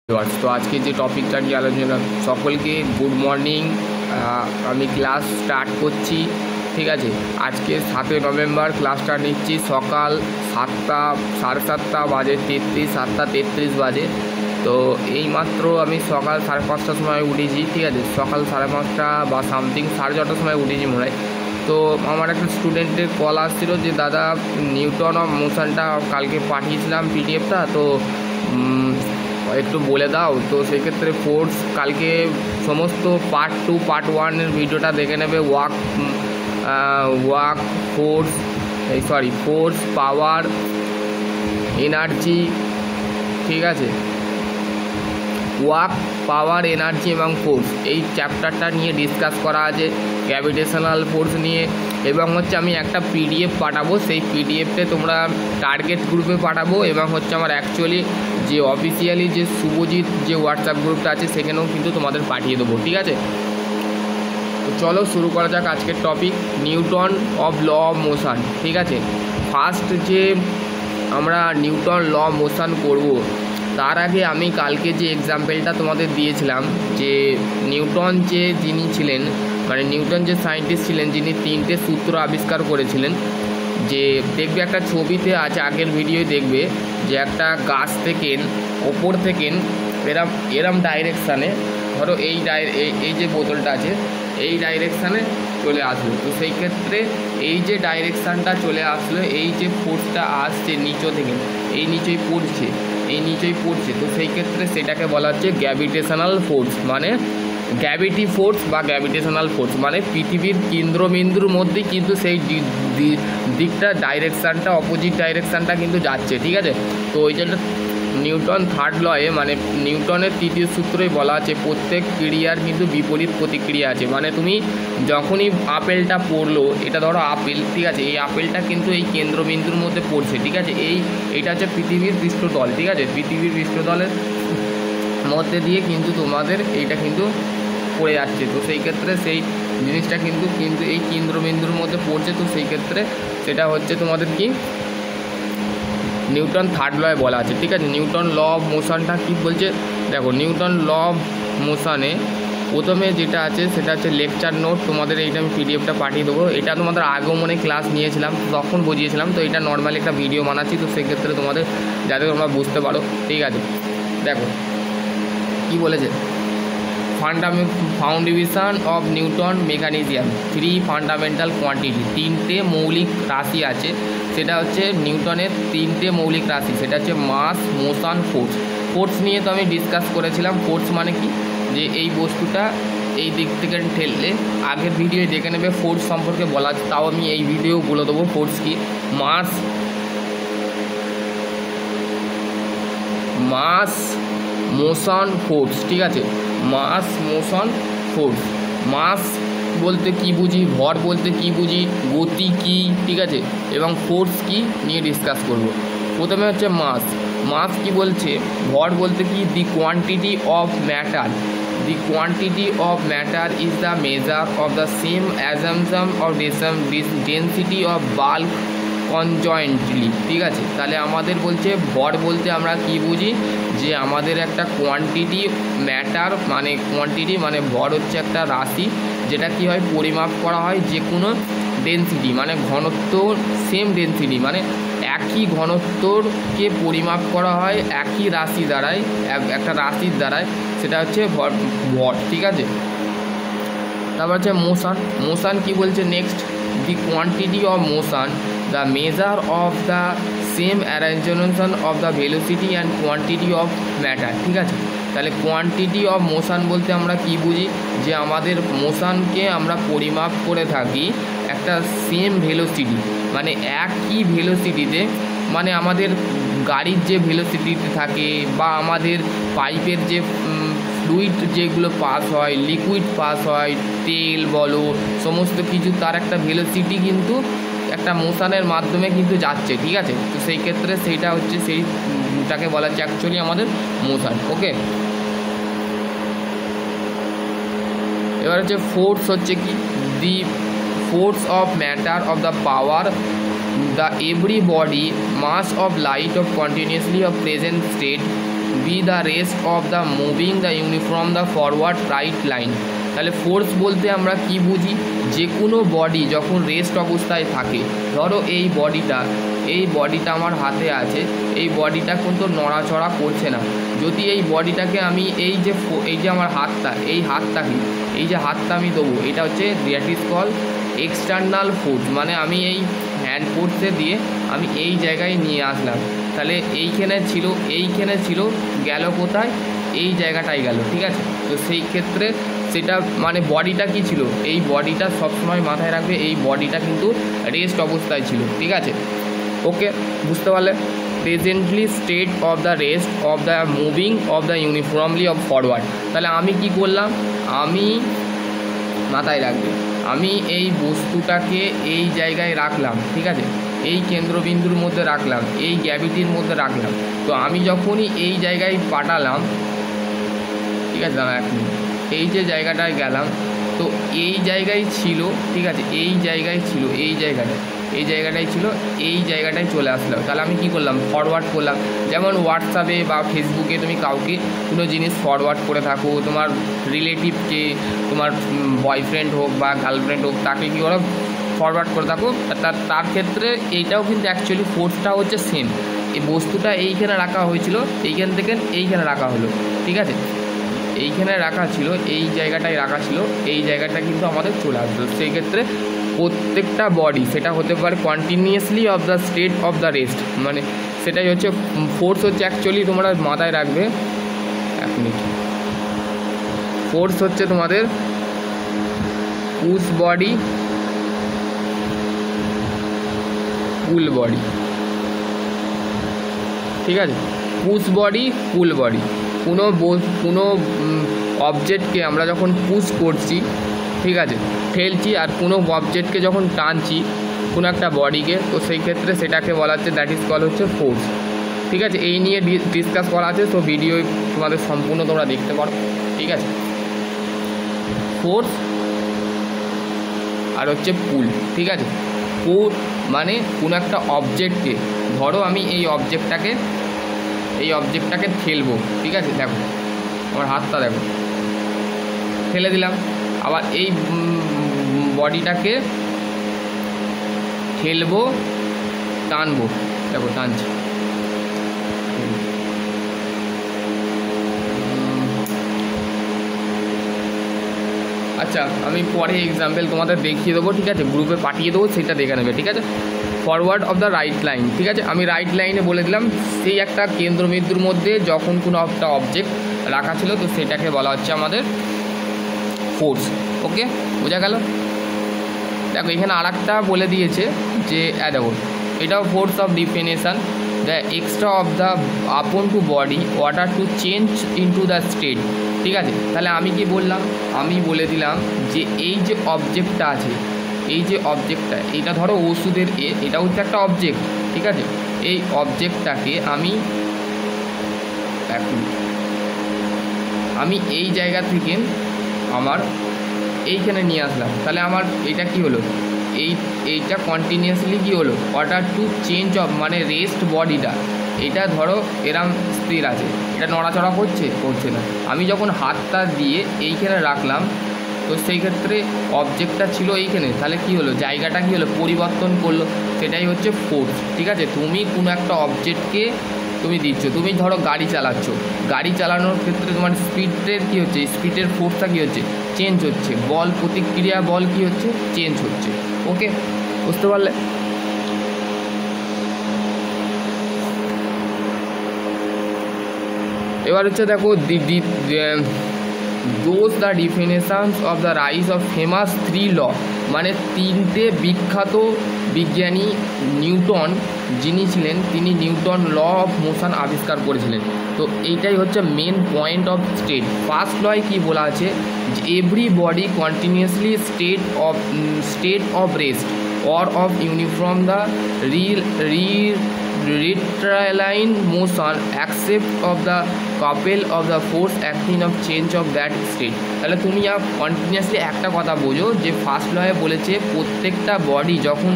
তো আজকে যে টপিকটা নিয়ে আলোচনা, সকলকে গুড মর্নিং। আমি ক্লাস স্টার্ট করছি, ঠিক আছে। আজকে 7 নভেম্বর ক্লাসটা নিচ্ছি সকাল 7:30 বাজে, 7:33 বাজে। তো এইমাত্র আমি সকাল 5:30টার সময় উঠেছি, ঠিক আছে। সকাল 5:30 বা সামথিং 6:30টার সময় উঠেছি মনে হয়। তো আমার একটা স্টুডেন্টের কল আসছিল যে দাদা নিউটন অফ মোশনটা কালকে পাঠিয়েছিলাম পিডিএফটা, তো একটু বলে দাও। তো সেক্ষেত্রে ফোর্স কালকে সমস্ত পার্ট 2 পার্ট 1-এর ভিডিওটা দেখে নেবে। ফোর্স, পাওয়ার, এনার্জি, ঠিক আছে। ওয়ার্ক, পাওয়ার, এনার্জি এবং ফোর্স, এই চ্যাপ্টারটা নিয়ে ডিসকাস করা আছে, গ্র্যাভিটেশনাল ফোর্স নিয়ে। এবং আমি একটা পিডিএফ পাঠাবো, সেই পিডিএফটা তোমরা টার্গেট গ্রুপে পাঠাবো, এবং আমার অ্যাকচুয়ালি যে অফিসিয়ালি যে শুভজিৎ যে হোয়াটসঅ্যাপ গ্রুপটা আছে সেখানেও কিন্তু তোমাদের পাঠিয়ে দেবো, ঠিক আছে। তো চলো শুরু করা যাক আজকের topic, Newton of law of motion, ঠিক আছে। ফার্স্ট যে আমরা নিউটন ল অফ মোশন করব, তার আগে আমি কালকে যে এক্সাম্পলটা তোমাদের দিয়েছিলাম, যে নিউটন যিনি ছিলেন, মানে নিউটন যে সায়েন্টিস্ট ছিলেন যিনি 3টে সূত্র আবিষ্কার করেছিলেন। যে দেখবে একটা ছবিতে আছে, আগের ভিডিওয় দেখবে যে একটা গাছ থেকে ওপর থেকে এরম ডাইরেকশানে, ধরো এই যে বোতলটা আছে এই ডাইরেকশানে চলে আসলো। তো সেই ক্ষেত্রে এই যে ডাইরেকশানটা চলে আসলো, এই যে ফোর্সটা আসছে নিচ থেকে, এই নিচেই পড়ছে, তো সেই ক্ষেত্রে সেটাকে বলা হচ্ছে গ্র্যাভিটেশনাল ফোর্স, মানে গ্র্যাভিটি ফোর্স বা গ্র্যাভিটেশনাল ফোর্স, মানে পৃথিবীর কেন্দ্রবিন্দুর মধ্যেই কিন্তু সেই দিকটা ডাইরেকশানটা, অপোজিট ডাইরেকশানটা কিন্তু যাচ্ছে, ঠিক আছে। তো ওই জন্য নিউটন থার্ড লয়ে, মানে নিউটনের 3য় সূত্রেই বলা আছে প্রত্যেক ক্রিয়ার কিন্তু বিপরীত প্রতিক্রিয়া আছে। মানে তুমি যখনই আপেলটা পড়লো, এটা ধরো আপেল, ঠিক আছে, এই আপেলটা কিন্তু এই কেন্দ্রবিন্দুর মধ্যে পড়ছে, ঠিক আছে। এইটা হচ্ছে পৃথিবীর পৃষ্ঠতল, ঠিক আছে। পৃথিবীর পৃষ্ঠতলের মধ্যে দিয়ে কিন্তু তোমাদের এইটা কিন্তু পড়ে যাচ্ছে। তো সেই ক্ষেত্রে সেই জিনিসটা কিন্তু এই কেন্দ্রবিন্দুর মধ্যে পড়ছে। তো সেই ক্ষেত্রে সেটা হচ্ছে তোমাদের কি নিউটন থার্ড লয়ে বলা আছে, ঠিক আছে। নিউটন ল অফ মোশনটা কী বলছে দেখো। নিউটন ল অফ মোশনে প্রথমে যেটা আছে সেটা হচ্ছে লেকচার নোট, তোমাদের এইটা আমি পিডিএফটা পাঠিয়ে দেবো। এটা তোমাদের আগেও মনে ক্লাস নিয়েছিলাম, তখন বুঝিয়েছিলাম। তো এটা নর্মালি একটা ভিডিও বানাচ্ছি, তো সেক্ষেত্রে তোমাদের যাতে তোমরা বুঝতে পারো, ঠিক আছে। দেখো কি বলেছে, foundation of Newton mechanism, 3 fundamental quantity, 3টে মৌলিক রাশি আছে। সেটা হচ্ছে নিউটনের 3টে মৌলিক রাশি, সেটা হচ্ছে মাস, মোশন, ফোর্স নিয়ে তো আমি ডিসকাস করেছিলাম। ফোর্স মানে কি, যে এই বস্তুটা এই দিক থেকে ঠেললে, আগের ভিডিও দেখে নেবে ফোর্স সম্পর্কে বলা আছে, তাও আমি এই ভিডিও বলে দেবো ফোর্স কি। মাস, মোশন, ফোর্স, ঠিক আছে। মাস, মোশন, ফোর্স। মাস বলতে কি বুঝি, ভর বলতে কি বুঝি, গতি কি, ঠিক আছে, এবং ফোর্স কি নিয়ে ডিসকাস করব। প্রথমে হচ্ছে মাস কি বলছে, ভর বলতে কি, the quantity of matter. The quantity of matter is the measure of the same assumption of density of bulk conjointly, ঠিক আছে। তাহলে আমাদের বলছে ভর বলতে আমরা কি বুঝি, যে আমাদের একটা কোয়ান্টিটি, ম্যাটার মানে কোয়ান্টিটি, মানে ভর হচ্ছে একটা রাশি, যেটা কি হয় পরিমাপ করা হয় যে কোনো ডেনসিটি, মানে ঘনত্ব, সেম ডেনসিটি, মানে একই ঘনত্বকে পরিমাপ করা হয় একই রাশি দ্বারাই, একটা রাশির দ্বারাই, সেটা হচ্ছে ভর, ঠিক আছে। তারপর হচ্ছে মোশন কি বলছে next, the quantity of motion, the measure of the same arrangement of the velocity and quantity of matter, ঠিক আছে। তাহলে কোয়ান্টিটি অফ মোশন বলতে আমরা কি বুঝি, যে আমাদের মোশনকে আমরা পরিমাপ করে থাকি একটা সেম ভেলোসিটি, মানে একই ভেলোসিটিতে, মানে আমাদের গাড়ির যে ভেলোসিটিতে থাকে, বা আমাদের পাইপের যে ফ্লুইড যেগুলো পাস হয়, লিকুইড পাস হয়, তেল বলো, সমস্ত কিছু, তার একটা ভেলোসিটি কিন্তু একটা মোশনের মাধ্যমে কিন্তু যাচ্ছে, ঠিক আছে। তো সেই ক্ষেত্রে সেইটা হচ্ছে, সেইটাকে বলা হচ্ছে অ্যাকচুয়ালি আমাদের মোশন, ওকে। এবার হচ্ছে ফোর্স হচ্ছে কি, the force of matter of the power the every body mass of light of continuously of present state B the rest of the moving the uniform the forward right line. তাহলে force বলতে আমরা কি বুঝি, যে কোনো body যখন rest অবস্থায় থাকে, ধরো এই বডিটা আমার হাতে আছে, এই বডিটা কিন্তু নড়াচড়া করছে না, যদি এই বডিটাকে আমি এই যে আমার হাতটা, এই যে হাতটা আমি দেবো, এটা হচ্ছে that is call external force, মানে আমি এই হ্যান্ড ফোর্সে দিয়ে আমি এই জায়গায় নিয়ে আসলাম, তাহলে এইখানে ছিল গেল কোথায়, এই জায়গাটাই গেল, ঠিক আছে। তো সেই ক্ষেত্রে সেটা মানে বডিটা কি ছিল, এই বডিটা সবসময় মাথায় রাখবে, এই বডিটা কিন্তু রেস্ট অবস্থায় ছিল, ঠিক আছে। ওকে, বুঝতে পারলে। Presently state of the rest of the moving of the uniformly of forward. তাহলে আমি কি করলাম, আমি মাথায় রাখবে, আমি এই বস্তুটাকে এই জায়গায় রাখলাম, ঠিক আছে, এই কেন্দ্রবিন্দুর মধ্যে রাখলাম, এই গ্র্যাভিটির মধ্যে রাখলাম। তো আমি যখনই এই জায়গায় পাঠালাম, ঠিক আছে, দাঁড়া এক মিনিট, এই যে জায়গাটায় গেলাম, তো এই জায়গায় ছিল, ঠিক আছে, এই জায়গাটায় ছিল, এই জায়গাটায় চলে আসলো। তাহলে আমি কি করলাম, ফরওয়ার্ড করলাম। যেমন হোয়াটসঅ্যাপে বা ফেসবুকে তুমি কাউকে কোনো জিনিস ফরওয়ার্ড করে থাকো, তোমার রিলেটিভকে, তোমার বয়ফ্রেন্ড হোক বা গার্লফ্রেন্ড হোক, তাকে কী করো, ফরওয়ার্ড করে থাকো। তার ক্ষেত্রে এইটাও কিন্তু অ্যাকচুয়ালি ফোর্সটা হচ্ছে সেম, এই বস্তুটা এইখানে রাখা হয়েছিল, এইখান থেকে এইখানে রাখা হলো, ঠিক আছে, এইখানে রাখা ছিল, এই জায়গাটায় রাখা ছিল, এই জায়গাটা কিন্তু আমাদের চলে আসলো। সেই ক্ষেত্রে প্রত্যেকটা বডি, সেটা হতে পারে continuously of the state of the rest, মানে সেটাই হচ্ছে ফোর্স হচ্ছে অ্যাকচুয়ালি, তোমরা মাথায় রাখবে এক মিনিট, ফোর্স হচ্ছে তোমাদের পুশ বডি, পুল বডি, ঠিক আছে, পুশ বডি, পুল বডি। কোনো অবজেক্টকে আমরা যখন পুশ করছি, ঠিক আছে, ঠেলছি, আর কোনো অবজেক্টকে যখন টানছি, কোনো একটা বডিকে, তো সেই ক্ষেত্রে সেটাকে বলা হচ্ছে দ্যাট ইজ কল হচ্ছে ফোর্স, ঠিক আছে। এই নিয়ে ডিসকাস করা আছে, তো ভিডিও তোমাদের সম্পূর্ণ তোমরা দেখতে পারো, ঠিক আছে। ফোর্স আর হচ্ছে পুল, ঠিক আছে। পুল মানে কোনো একটা অবজেক্টকে, ধরো আমি এই অবজেক্টটাকে ঠেলবো, ঠিক আছে, দেখো আমার হাতটা দেখো, ঠেলে দিলাম, আবার এই বডিটাকে ঠেলবো, টানবো, দেখো টানছি, আচ্ছা আমি পরে এক্সাম্পল তোমাদের দেখিয়ে দেবো, ঠিক আছে, গ্রুপে পাঠিয়ে দেবো, সেটা দেখে নেবে, ঠিক আছে। Forward of the right line, ঠিক আছে, আমি রাইট লাইনে বলে দিলাম, সেই একটা কেন্দ্রবিন্দুর মধ্যে যখন কোনো একটা অবজেক্ট রাখা ছিল, তো সেটাকে বলা হচ্ছে আমাদের ফোর্স। ওকে, বোঝা গেল। দেখো এখানে আর একটা বলে দিয়েছে যে দেখো এটাও force of definition, the extra of the upon to body order to change into the state, ঠিক আছে। তাহলে আমি কি বললাম, আমি বলে দিলাম যে এই যে অবজেক্টটা আছে, এই যে অবজেক্টটা, এটা ধরো ওষুধের এটা হচ্ছে একটা অবজেক্ট, ঠিক আছে। এই অবজেক্টটাকে আমি এই জায়গা থেকে আমার এইখানে নিয়ে আসলাম, তাহলে আমার এটা কি হলো, এইটা কন্টিনিউয়াসলি কি হলো, অর্ডার টু চেঞ্জ অফ, মানে রেস্ট বডিটা, এটা ধরো এরম স্থির আছে, এটা নড়াচড়া করছে না, আমি যখন হাতটা দিয়ে এইখানে রাখলাম, তো সেই ক্ষেত্রে অবজেক্টটা ছিল এইখানে, তাহলে কি হলো, জায়গাটা কি হলো, পরিবর্তন করলো, সেটাই হচ্ছে ফোর্স, ঠিক আছে। তুমি কোনো একটা অবজেক্টকে তুমি দিচ্ছ, তুমি ধরো গাড়ি চালাচ্ছ, গাড়ি চালানোর ক্ষেত্রে তোমার স্পিডের কী হচ্ছে, স্পিডের ফোর্সটা কী হচ্ছে, চেঞ্জ হচ্ছে, বল প্রতিক্রিয়া বল কী হচ্ছে, চেঞ্জ হচ্ছে। ওকে, বুঝতে পারলে। এবার হচ্ছে দেখো those the definitions of the rise of famous 3 law, মানে 3টে বিখ্যাত বিজ্ঞানী নিউটন যিনি ছিলেন, তিনি নিউটন ল অফ মোশন আবিষ্কার করেছিলেন। তো এইটাই হচ্ছে main point of state. First law কি বলা আছে, যে every body continuously state of rest or of uniform the retrieline motion except of the couple of the force acting of change of that state। তাহলে তুমি continuously একটা কথা বোঝো যে ফার্স্ট লয়ে বলেছে প্রত্যেকটা বডি যখন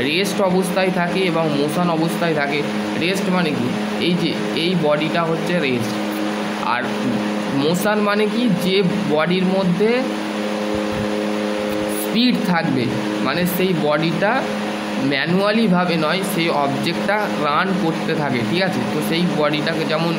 রেস্ট অবস্থায় থাকে এবং মোশন অবস্থায় থাকে, রেস্ট মানে কি, এই যে এই বডিটা হচ্ছে রেস্ট, আর মোশন মানে কি, যে বডির মধ্যে স্পিড থাকবে, মানে সেই বডিটা ম্যানুয়ালিভাবে নয়, সেই অবজেক্টটা রান করতে থাকে, ঠিক আছে। তো সেই বডিটাকে যেমন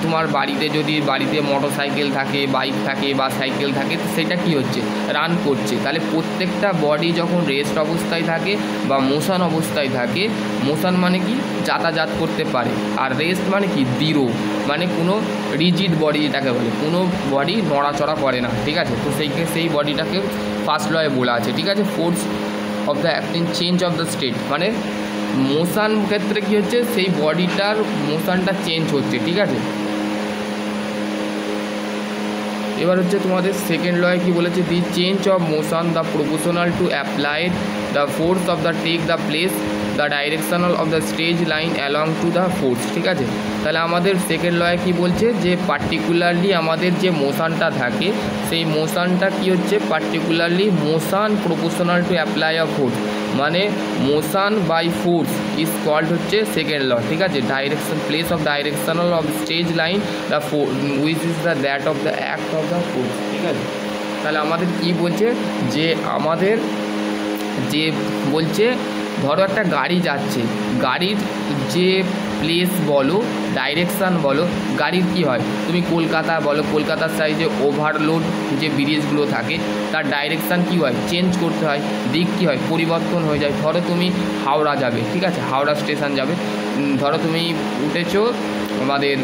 তোমার বাড়িতে মোটর সাইকেল থাকে, বাইক থাকে বা সাইকেল থাকে, তো সেটা কী হচ্ছে, রান করছে। তাহলে প্রত্যেকটা বডি যখন রেস্ট অবস্থায় থাকে বা মোশন অবস্থায় থাকে, মোশন মানে কি যাতায়াত করতে পারে, আর রেস্ট মানে কি দৃঢ়, মানে কোনো রিজিড বডি যেটাকে বলে, কোনো বডি নড়াচড়া করে না, ঠিক আছে। তো সেই বডিটাকে ফার্স্ট লয়ে বলা আছে, ঠিক আছে। Force of the acting change of the state, মানে মোশন ক্ষেত্রে কী হচ্ছে, সেই বডিটার মোশনটা চেঞ্জ হচ্ছে, ঠিক আছে। এবার হচ্ছে তোমাদের সেকেন্ড লয়ে কী বলেছে, the change of motion the proportional to applied the force of the take the place the directional of the stage line along to the force, ঠিক আছে। তাহলে আমাদের সেকেন্ড লয়ে কী বলছে, যে পার্টিকুলারলি আমাদের যে মোশনটা থাকে, সেই মোশনটা কী হচ্ছে, particularly motion proportional to apply of force, মানে motion by force is called হচ্ছে সেকেন্ড ল, ঠিক আছে। Direction place of directional of stage line the which is the that of the act of the force, ঠিক আছে। তাহলে আমাদের কি বলছে, যে আমাদের যে বলছে, ধরো একটা গাড়ি যাচ্ছে, গাড়ির যে প্লেস বলো, ডাইরেকশান বলো, গাড়ির কি হয়, তুমি কলকাতা বলো, কলকাতার সাইডে ওভারলোড যে ব্রিজগুলো থাকে, তার ডাইরেকশান কি হয়, চেঞ্জ করতে হয়, দিক কী হয়, পরিবর্তন হয়ে যায়। ধরো তুমি হাওড়া যাবে, ঠিক আছে, হাওড়া স্টেশন যাবে, ধরো তুমি উঠেছো আমাদের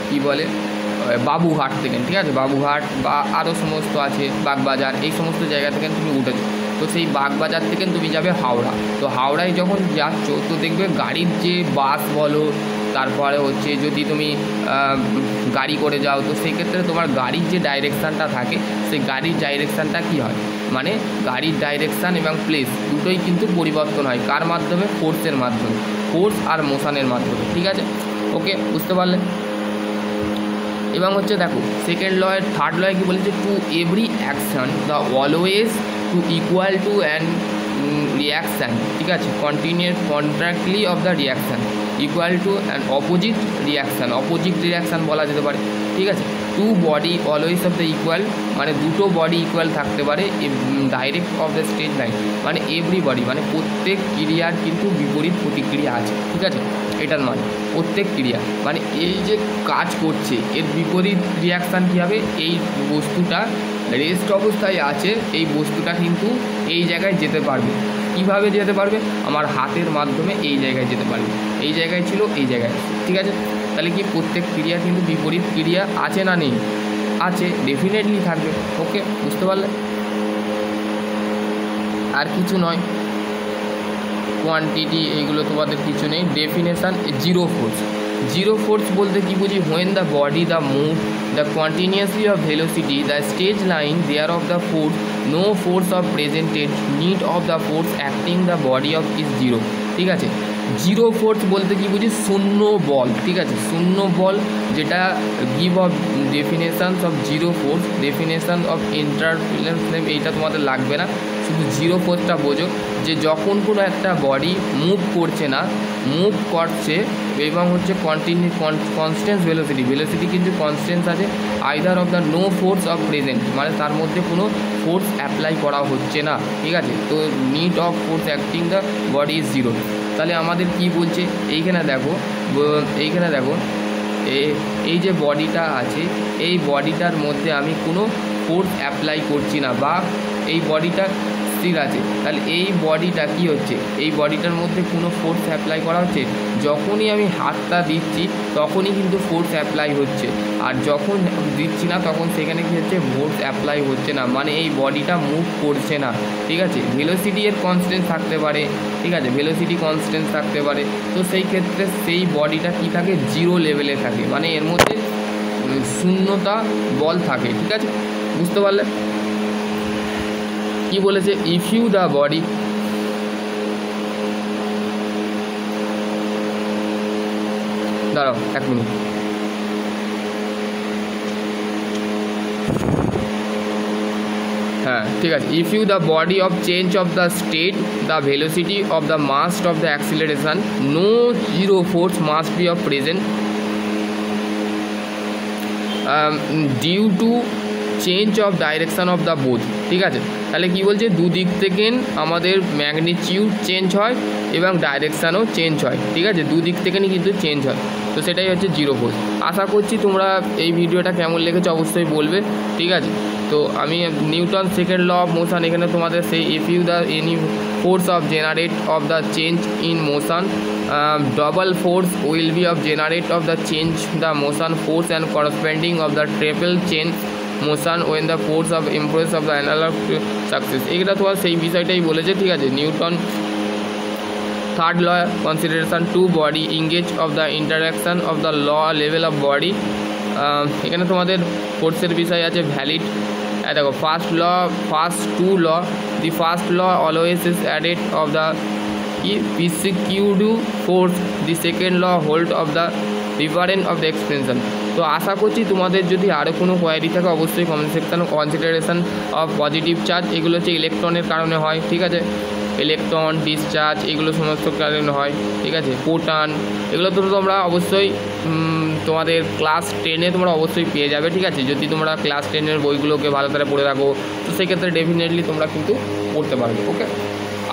কি বলে বাবুঘাট থেকে, ঠিক আছে, বাবুঘাট বা আরও সমস্ত আছে, বাগবাজার, এই সমস্ত জায়গা থেকে তুমি উঠেছো। তো সেই বাগবাজার থেকে তুমি যাবে হাওড়া। তো হাওড়ায় যখন যাচ্ছ, তো দেখবে গাড়ির যে বাস বলো, তারপরে হচ্ছে যদি তুমি গাড়ি করে যাও, তো সেই ক্ষেত্রে তোমার গাড়ির যে ডাইরেকশানটা থাকে, সেই গাড়ির ডাইরেকশানটা কী হয়, মানে গাড়ির ডাইরেকশান এবং প্লেস দুটোই কিন্তু পরিবর্তন হয়, কার মাধ্যমে, ফোর্সের মাধ্যমে, ফোর্স আর মোশনের মাধ্যমে, ঠিক আছে। ওকে, বুঝতে পারলে। এবং হচ্ছে দেখো সেকেন্ড লয়ের থার্ড লয়ে কী বলেছে, to every action the always to equal to and reaction, ঠিক আছে, continuous contractly of the reaction equal to and opposite reaction বলা যেতে পারে, ঠিক আছে। To body always of the equal, মানে দুটো বডি ইকুয়াল থাকতে পারে, direct of the stage line, মানে এভরি বডি, মানে প্রত্যেক ক্রিয়ার কিন্তু বিপরীত প্রতিক্রিয়া আছে, ঠিক আছে। এটার মানে প্রত্যেক ক্রিয়া, মানে এই যে কাজ করছে এর বিপরীত রিয়াকশান কী হবে, এই বস্তুটা রেস্ট অবস্থায় আছে, এই বস্তুটা কিন্তু এই জায়গায় যেতে পারবে। কীভাবে যেতে পারবে, আমার হাতের মাধ্যমে এই জায়গায় যেতে পারবে, এই জায়গায় ছিল এই জায়গায়, ঠিক আছে। তাহলে কি প্রত্যেক ক্রিয়া কিন্তু বিপরীত ক্রিয়া আছে না নেই, আছে, ডেফিনেটলি থাকবে। ওকে, বুঝতে পারলে। আর কিছু নয়, কোয়ান্টিটি এইগুলো তোমাদের কিছু নেই। ডেফিনেশান, জিরো ফোর্স বলতে কি বুঝি, when the body the move the continuously of velocity the stage line there of the force no force of presented need of the force acting the body of is zero, ঠিক আছে। Zero force বলতে কি বুঝি, শূন্য বল, ঠিক আছে, শূন্য বল, যেটা give of definitions of zero force, definition of interference flame, এইটা তোমাদের লাগবে না, শুধু জিরো ফোর্সটা বোঝো, যে যখন কোনো একটা বডি মুভ করছে না, মুভ করছে এবং হচ্ছে কনস্ট্যান্ট ভেলোসিটি কিন্তু কনস্ট্যান্ট আছে, either of the no force of present, মানে তার মধ্যে কোনো ফোর্স অ্যাপ্লাই করা হচ্ছে না, ঠিক আছে। তো need of force acting the body is zero. তাহলে আমাদের কি বলছে, এইখানে দেখো এই যে বডিটা আছে, এই বডিটার মধ্যে আমি কোনো ফোর্স অ্যাপ্লাই করছি না, বা এই বডিটা স্থির আছে। তাহলে এই বডিটা কি হচ্ছে, এই বডিটার মধ্যে কোনো ফোর্স অ্যাপ্লাই করা হচ্ছে, যখনই আমি হাতটা দিচ্ছি তখনই কিন্তু ফোর্স অ্যাপ্লাই হচ্ছে, আর যখন দিচ্ছি না তখন সেখানে কী হচ্ছে, ফোর্স অ্যাপ্লাই হচ্ছে না, মানে এই বডিটা মুভ করছে না, ঠিক আছে। ভেলোসিটি এর কনস্ট্যান্ট থাকতে পারে, ঠিক আছে, ভেলোসিটি কনস্ট্যান্ট থাকতে পারে। তো সেই ক্ষেত্রে সেই বডিটা কী থাকে, জিরো লেভেলে থাকে, মানে এর মধ্যে শূন্যতা বল থাকে, ঠিক আছে, বুঝতে পারলে। কি বলেছে, ইফ ইউ দ্য বডি, দাঁড়াও এক মিনিট, হ্যাঁ ঠিক আছে, if you the body of change of the state the velocity of the mass of the acceleration no zero force must be of present due to change of direction of the both. ঠিক আছে, তাহলে কি বলছে, দুদিক থেকে আমাদের magnitude change হয় এবং ডাইরেকশানও চেঞ্জ হয়। ঠিক আছে, দুদিক থেকেই কিন্তু চেঞ্জ হয়, তো সেটাই হচ্ছে জিরো ফোর্স। আশা করছি তোমরা এই ভিডিওটা কেমন লেগেছে অবশ্যই বলবে। ঠিক আছে, তো আমি Newton second law of motion, এখানে তোমাদের সেই if you the any force of generate of the change in motion double force will be of generate of the change the motion force and corresponding of the triple chain motion when the force of impress of the analogue success. এগুলো তোমার সেই বিষয়টাই বলেছে। ঠিক আছে, Newton third law consideration to body engage of the interaction of the law level of body. এখানে তোমাদের ফোর্সের বিষয় আছে ভ্যালিড। দেখো first two law, the first law always is added of the persecutive force, the second law hold of the difference of the expansion। তো আশা করছি তোমাদের যদি আরও কোনো কোয়ারি থাকে অবশ্যই কমেন্ট সেকশানে কনসিডারেশন অফ পজিটিভ চার্জ, এগুলো হচ্ছে ইলেকট্রনের কারণে হয়। ঠিক আছে, ইলেকট্রন ডিসচার্জ এগুলো সমস্ত কারণে হয়। ঠিক আছে, প্রোটন এগুলো তো তোমরা অবশ্যই তোমাদের ক্লাস 10-এ তোমরা অবশ্যই পেয়ে যাবে। ঠিক আছে, যদি তোমরা ক্লাস 10-এর বইগুলোকে ভালো করে পড়ে রাখো তো সেক্ষেত্রে ডেফিনেটলি তোমরা কিন্তু পড়তে পারবে। ওকে,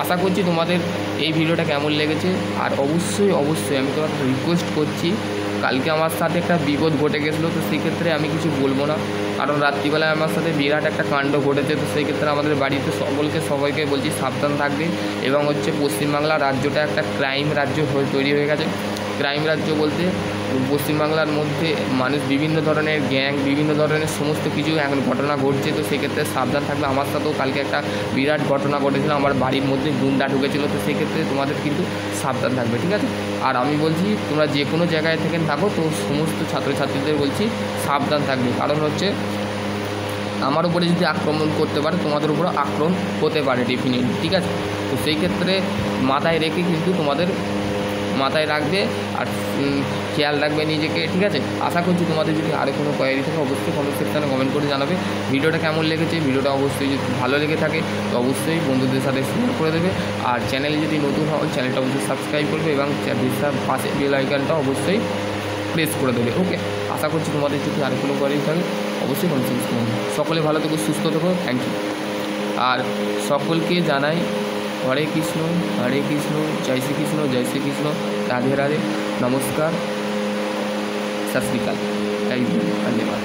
আশা করছি তোমাদের এই ভিডিওটা কেমন লেগেছে। আর অবশ্যই আমি তোমাকে রিকোয়েস্ট করছি, কালকে আমার সাথে একটা বিপদ ঘটে গেছিলো, তো সেক্ষেত্রে আমি কিছু বলবো না, কারণ রাত্রিবেলায় আমার সাথে বিরাট একটা কাণ্ড ঘটেছে। তো সেই ক্ষেত্রে আমাদের বাড়িতে সবাইকে বলছি সাবধান থাকবে। এবং হচ্ছে পশ্চিমবাংলা রাজ্যটা একটা ক্রাইম রাজ্য তৈরি হয়ে গেছে। ক্রাইম রাজ্য বলতে পশ্চিমবাংলার মধ্যে মানুষ বিভিন্ন ধরনের গ্যাং, বিভিন্ন ধরনের সমস্ত কিছু এখন ঘটনা ঘটছে। তো সেক্ষেত্রে সাবধান থাকবে। আমার সাথেও কালকে একটা বিরাট ঘটনা ঘটেছিল, আমার বাড়ির মধ্যে গুন্ডা ঢুকেছিল। তো সেক্ষেত্রে তোমাদের কিন্তু সাবধান থাকবে। ঠিক আছে, আর আমি বলছি তোমরা যে কোনো জায়গায় থেকে থাকো, তো সমস্ত ছাত্রছাত্রীদের বলছি সাবধান থাকবে। কারণ হচ্ছে আমার উপরে যদি আক্রমণ করতে পারে, তোমাদের উপরে আক্রমণ হতে পারে ডেফিনেটলি। ঠিক আছে, তো সেই ক্ষেত্রে মাথায় রেখে কিন্তু তোমাদের মাথায় রাখবে আর খেয়াল রাখবে নিজেকে। ঠিক আছে, আশা করছি তোমাদের যদি আরও কোনো কোয়ারি থাকে অবশ্যই কমেন্ট সেকশানে কমেন্ট করে জানাবে। ভিডিওটা কেমন লেগেছে, ভিডিওটা অবশ্যই যদি ভালো লেগে থাকে তো অবশ্যই বন্ধুদের সাথে শেয়ার করে দেবে। আর চ্যানেলে যদি নতুন হয় চ্যানেলটা অবশ্যই সাবস্ক্রাইব করবে এবং পাশে বেল আইকনটা অবশ্যই প্রেস করে দেবে। ওকে, আশা করছি তোমাদের যদি আরও কোনো কোয়ারি থাকে অবশ্যই কমেন্ট সেকশানে। সকলে ভালো থেকো, সুস্থ থেকো, থ্যাংক ইউ। আর সকলকে জানাই হরে কৃষ্ণ, জয় শ্রীকৃষ্ণ, রাধে রাধে, নমস্কার, সত শ্রী অকাল, জয় হিন্দ, ধন্যবাদ।